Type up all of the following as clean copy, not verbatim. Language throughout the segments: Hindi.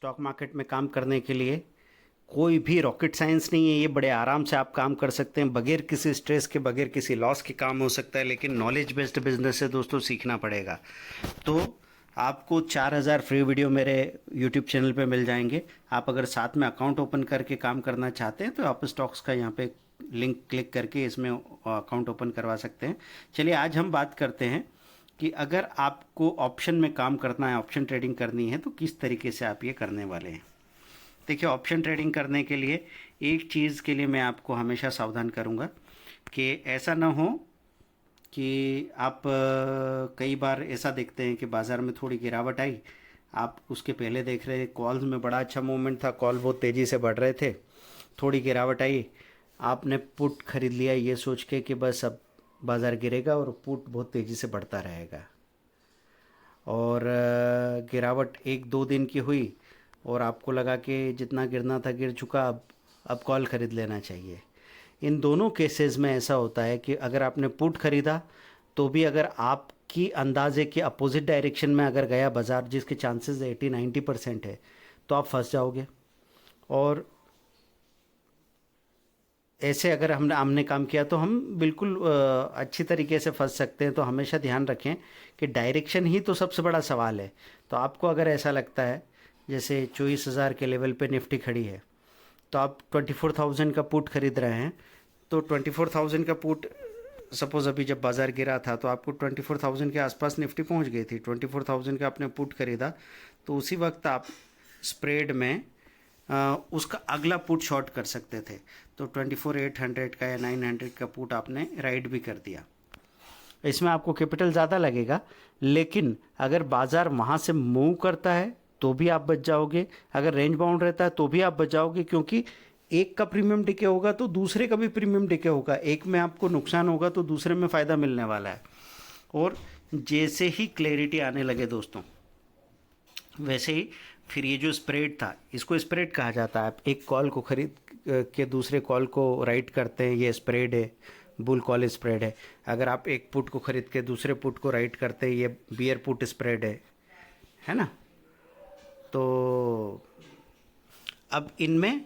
स्टॉक मार्केट में काम करने के लिए कोई भी रॉकेट साइंस नहीं है। ये बड़े आराम से आप काम कर सकते हैं, बगैर किसी स्ट्रेस के, बगैर किसी लॉस के काम हो सकता है। लेकिन नॉलेज बेस्ड बिजनेस है दोस्तों, सीखना पड़ेगा। तो आपको 4000 फ्री वीडियो मेरे यूट्यूब चैनल पे मिल जाएंगे। आप अगर साथ में अकाउंट ओपन करके काम करना चाहते हैं तो आप स्टॉक्स का यहाँ पे लिंक क्लिक करके इसमें अकाउंट ओपन करवा सकते हैं। चलिए आज हम बात करते हैं कि अगर आपको ऑप्शन में काम करना है, ऑप्शन ट्रेडिंग करनी है, तो किस तरीके से आप ये करने वाले हैं। देखिए, ऑप्शन ट्रेडिंग करने के लिए एक चीज़ के लिए मैं आपको हमेशा सावधान करूंगा कि ऐसा ना हो कि आप कई बार ऐसा देखते हैं कि बाज़ार में थोड़ी गिरावट आई, आप उसके पहले देख रहे कॉल्स में बड़ा अच्छा मूवमेंट था, कॉल बहुत तेज़ी से बढ़ रहे थे, थोड़ी गिरावट आई, आपने पुट खरीद लिया ये सोच के कि बस अब बाज़ार गिरेगा और पुट बहुत तेज़ी से बढ़ता रहेगा। और गिरावट एक दो दिन की हुई और आपको लगा कि जितना गिरना था गिर चुका, अब कॉल ख़रीद लेना चाहिए। इन दोनों केसेस में ऐसा होता है कि अगर आपने पुट ख़रीदा तो भी अगर आपकी अंदाजे के अपोजिट डायरेक्शन में अगर गया बाज़ार, जिसके चांसेस 80-90% है, तो आप फंस जाओगे। और ऐसे अगर हमने काम किया तो हम बिल्कुल अच्छी तरीके से फंस सकते हैं। तो हमेशा ध्यान रखें कि डायरेक्शन ही तो सबसे बड़ा सवाल है। तो आपको अगर ऐसा लगता है जैसे 24,000 के लेवल पे निफ्टी खड़ी है, तो आप 24,000 का पुट खरीद रहे हैं, तो 24,000 का पुट, सपोज़ अभी जब बाज़ार गिरा था तो आपको 24,000 के आसपास निफ्टी पहुंच गई थी, 24,000 का आपने पुट खरीदा, तो उसी वक्त आप स्प्रेड में उसका अगला पुट शॉर्ट कर सकते थे। तो 24,800 का या 900 का पुट आपने राइट भी कर दिया। इसमें आपको कैपिटल ज़्यादा लगेगा, लेकिन अगर बाज़ार वहाँ से मूव करता है तो भी आप बच जाओगे, अगर रेंज बाउंड रहता है तो भी आप बच जाओगे, क्योंकि एक का प्रीमियम डिके होगा तो दूसरे का भी प्रीमियम डिके होगा। एक में आपको नुकसान होगा तो दूसरे में फ़ायदा मिलने वाला है। और जैसे ही क्लैरिटी आने लगे दोस्तों, वैसे ही फिर ये जो स्प्रेड था, इसको स्प्रेड कहा जाता है। आप एक कॉल को खरीद के दूसरे कॉल को राइट करते हैं, ये स्प्रेड है, बुल कॉल स्प्रेड है। अगर आप एक पुट को खरीद के दूसरे पुट को राइट करते हैं, ये बियर पुट स्प्रेड है ना। तो अब इनमें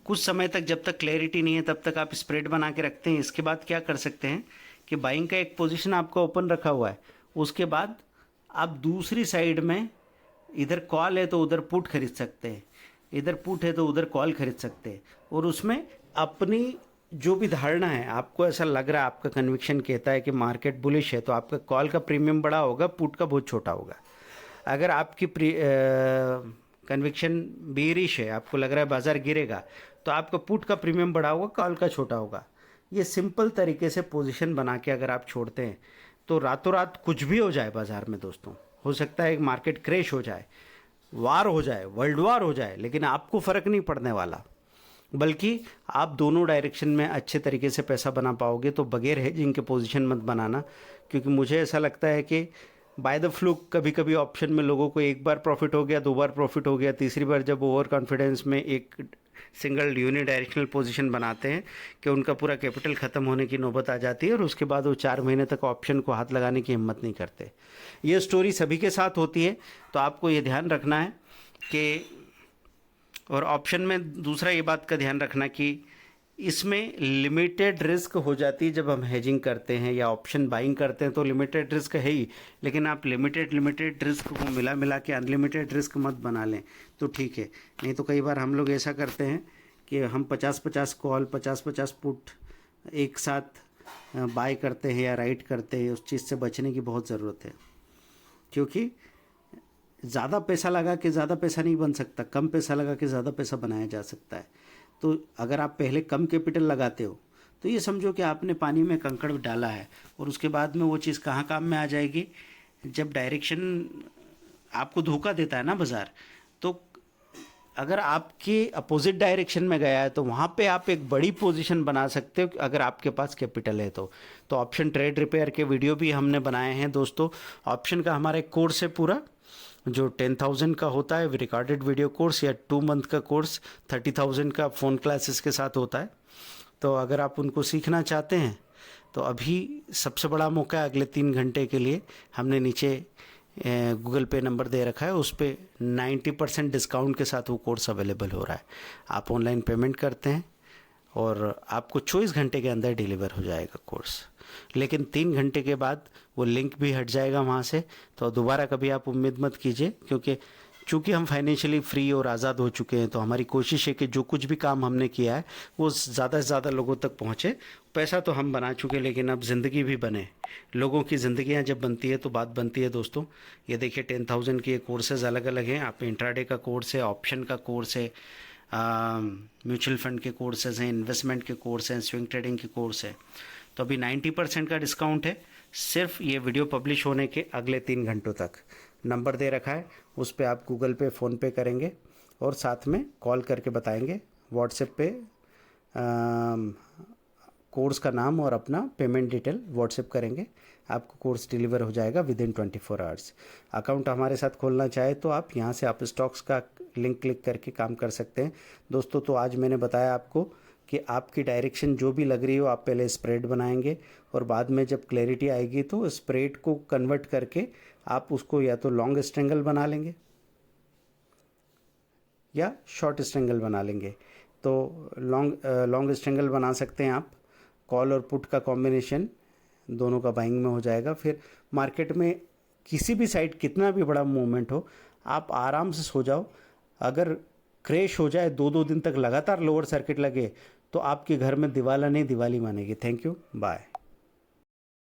कुछ समय तक, जब तक क्लैरिटी नहीं है तब तक आप स्प्रेड बना के रखते हैं। इसके बाद क्या कर सकते हैं कि बाइंग का एक पोजीशन आपका ओपन रखा हुआ है, उसके बाद आप दूसरी साइड में इधर कॉल है तो उधर पुट खरीद सकते हैं, इधर पुट है तो उधर कॉल खरीद सकते हैं। और उसमें अपनी जो भी धारणा है, आपको ऐसा लग रहा है, आपका कन्विक्शन कहता है कि मार्केट बुलिश है, तो आपका कॉल का प्रीमियम बड़ा होगा, पुट का बहुत छोटा होगा। अगर आपकी कन्विक्शन बेरिश है, आपको लग रहा है बाजार गिरेगा, तो आपका पुट का प्रीमियम बड़ा होगा, कॉल का छोटा होगा। ये सिंपल तरीके से पोजीशन बना के अगर आप छोड़ते हैं तो रातों रात कुछ भी हो जाए बाजार में दोस्तों, हो सकता है एक मार्केट क्रैश हो जाए, वार हो जाए, वर्ल्ड वार हो जाए, लेकिन आपको फ़र्क नहीं पड़ने वाला, बल्कि आप दोनों डायरेक्शन में अच्छे तरीके से पैसा बना पाओगे। तो बगैर हेजिंग के पोजीशन मत बनाना, क्योंकि मुझे ऐसा लगता है कि बाय द फ्लूक कभी कभी ऑप्शन में लोगों को एक बार प्रॉफिट हो गया, दो बार प्रॉफिट हो गया, तीसरी बार जब ओवर कॉन्फिडेंस में एक सिंगल यूनि डायरेक्शनल पोजीशन बनाते हैं कि उनका पूरा कैपिटल ख़त्म होने की नौबत आ जाती है और उसके बाद वो 4 महीने तक ऑप्शन को हाथ लगाने की हिम्मत नहीं करते। ये स्टोरी सभी के साथ होती है, तो आपको ये ध्यान रखना है कि, और ऑप्शन में दूसरा ये बात का ध्यान रखना कि इसमें लिमिटेड रिस्क हो जाती है। जब हम हेजिंग करते हैं या ऑप्शन बाइंग करते हैं तो लिमिटेड रिस्क है ही, लेकिन आप लिमिटेड रिस्क को मिला मिला के अनलिमिटेड रिस्क मत बना लें तो ठीक है। नहीं तो कई बार हम लोग ऐसा करते हैं कि हम 50-50 कॉल, 50-50 पुट एक साथ बाय करते हैं या राइट करते हैं। उस चीज़ से बचने की बहुत ज़रूरत है, क्योंकि ज़्यादा पैसा लगा के ज़्यादा पैसा नहीं बन सकता, कम पैसा लगा के ज़्यादा पैसा बनाया जा सकता है। तो अगर आप पहले कम कैपिटल लगाते हो तो ये समझो कि आपने पानी में कंकड़ डाला है, और उसके बाद में वो चीज़ कहाँ काम में आ जाएगी, जब डायरेक्शन आपको धोखा देता है ना बाज़ार। तो अगर आपके अपोजिट डायरेक्शन में गया है तो वहाँ पे आप एक बड़ी पोजीशन बना सकते हो अगर आपके पास कैपिटल है तो। ऑप्शन ट्रेड रिपेयर के वीडियो भी हमने बनाए हैं दोस्तों। ऑप्शन का हमारा एक कोर्स है पूरा, जो 10,000 का होता है रिकॉर्डेड वीडियो कोर्स, या 2 मंथ का कोर्स 30,000 का फ़ोन क्लासेस के साथ होता है। तो अगर आप उनको सीखना चाहते हैं तो अभी सबसे बड़ा मौका है, अगले 3 घंटे के लिए हमने नीचे गूगल पे नंबर दे रखा है, उस पर 90% डिस्काउंट के साथ वो कोर्स अवेलेबल हो रहा है। आप ऑनलाइन पेमेंट करते हैं और आपको 24 घंटे के अंदर डिलीवर हो जाएगा कोर्स। लेकिन 3 घंटे के बाद वो लिंक भी हट जाएगा वहाँ से, तो दोबारा कभी आप उम्मीद मत कीजिए, क्योंकि चूँकि हम फाइनेंशियली फ्री और आज़ाद हो चुके हैं, तो हमारी कोशिश है कि जो कुछ भी काम हमने किया है वो ज़्यादा से ज़्यादा लोगों तक पहुँचे। पैसा तो हम बना चुके, लेकिन अब ज़िंदगी भी बने। लोगों की ज़िंदगियाँ जब बनती है तो बात बनती है दोस्तों। ये देखिए 10,000 के कोर्सेज़ अलग अलग हैं। आप इंट्राडे का कोर्स है, ऑप्शन का कोर्स है, म्यूचुअल फंड के कोर्सेज हैं, इन्वेस्टमेंट के कोर्स हैं, स्विंग ट्रेडिंग के कोर्स है। तो अभी 90% का डिस्काउंट है, सिर्फ ये वीडियो पब्लिश होने के अगले 3 घंटों तक। नंबर दे रखा है, उस पर आप गूगल पे, फ़ोनपे करेंगे और साथ में कॉल करके बताएंगे। व्हाट्सएप पे कोर्स का नाम और अपना पेमेंट डिटेल व्हाट्सएप करेंगे, आपको कोर्स डिलीवर हो जाएगा विद इन 24 आवर्स। अकाउंट हमारे साथ खोलना चाहे तो आप यहाँ से आप स्टॉक्स का लिंक क्लिक करके काम कर सकते हैं दोस्तों। तो आज मैंने बताया आपको कि आपकी डायरेक्शन जो भी लग रही हो, आप पहले स्प्रेड बनाएंगे और बाद में जब क्लैरिटी आएगी तो स्प्रेड को कन्वर्ट करके आप उसको या तो लॉन्ग स्ट्रेंगल बना लेंगे या शॉर्ट स्ट्रेंगल बना लेंगे। तो लॉन्ग स्ट्रेंगल बना सकते हैं आप। कॉल और पुट का कॉम्बिनेशन दोनों का बाइंग में हो जाएगा। फिर मार्केट में किसी भी साइड कितना भी बड़ा मूवमेंट हो, आप आराम से सो जाओ। अगर क्रैश हो जाए, 2-2 दिन तक लगातार लोअर सर्किट लगे, तो आपके घर में दिवाला नहीं दिवाली मानेगी। Thank you, bye.